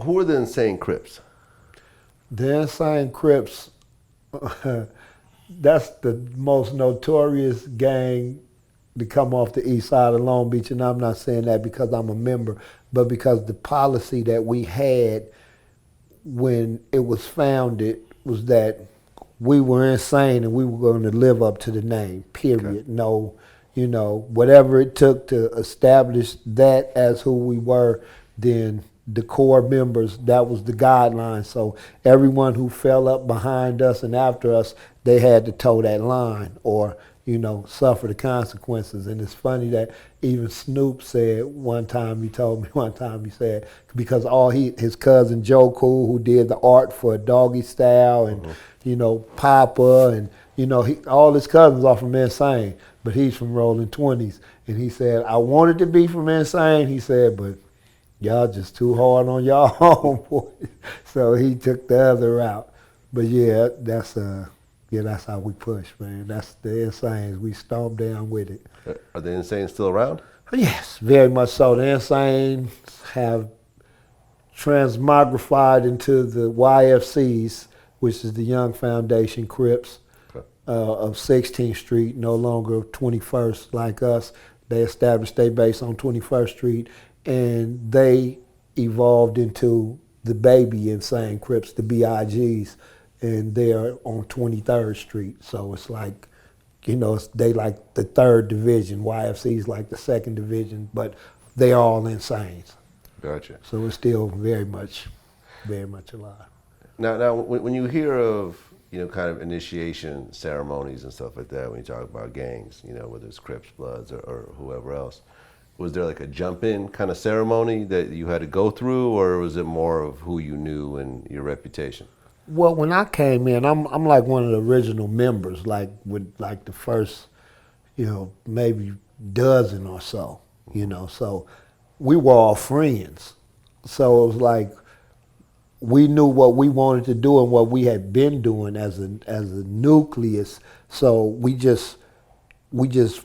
Who are the Insane Crips? The Insane Crips, that's the most notorious gang to come off the east side of Long Beach, and I'm not saying that because I'm a member, but because the policy that we had when it was founded was that we were insane and we were going to live up to the name, period. Okay. No, whatever it took to establish that as who we were, then the core members, that was the guideline. So everyone who fell up behind us and after us, they had to toe that line or, suffer the consequences. And it's funny that even Snoop said one time, he said, because his cousin Joe Cool, who did the art for Doggy Style and, Papa and, all his cousins are from Insane, but he's from Rolling 20s. And he said, I wanted to be from Insane, he said, but y'all just too hard on y'all homeboys. So he took the other route. But yeah, that's how we push, man. That's the Insanes. We stomp down with it. Are the Insane still around? Yes, very much so. The Insanes have transmogrified into the YFCs, which is the Young Foundation Crips of 16th Street, no longer 21st like us. They established their base on 21st Street, and they evolved into the baby Insane Crips, the BIGs, and they're on 23rd Street. So it's like, they like the third division. YFC's like the second division, but they're all Insanes. Gotcha. So it's still very much alive. Now, when you hear of kind of initiation ceremonies and stuff like that, when you talk about gangs, whether it's Crips, Bloods, or whoever else, was there like a jump-in kind of ceremony that you had to go through, or was it more of who you knew and your reputation? Well, when I came in, I'm like one of the original members, like with like the first, maybe dozen or so, So we were all friends. So it was like we knew what we wanted to do and what we had been doing as a nucleus. So we just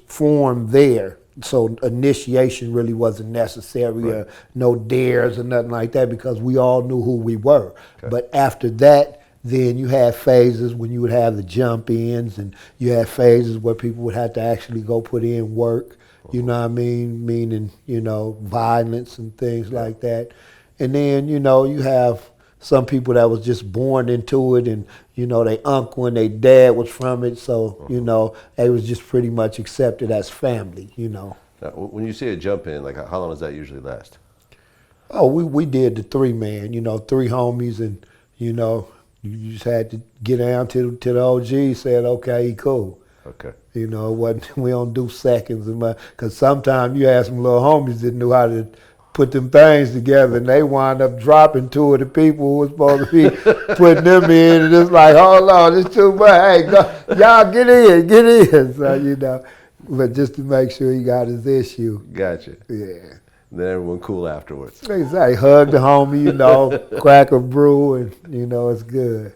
formed there. So initiation really wasn't necessary, Right. or no dares or nothing like that, because we all knew who we were. Okay. But after that, then you had phases when you would have the jump-ins, and you had phases where people would have to actually go put in work, you know what I mean? Meaning, violence and things like that. And then, you have some people that was just born into it, and their uncle and their dad was from it, so they was just pretty much accepted as family. Now, when you say a jump in, like how long does that usually last? Oh, we did the 3-man, 3 homies, and you just had to get down to the OG. Said, okay, he cool. Okay. It wasn't, we don't do seconds, because sometimes you had some little homies that knew how to put them things together, and they wind up dropping 2 of the people who was supposed to be putting them in, and it's like, hold on, it's too much. Hey, y'all get in. So, but just to make sure he got his issue. Gotcha. Yeah. Then everyone cool afterwards. Exactly. Hug the homie, crack a brew, and, it's good.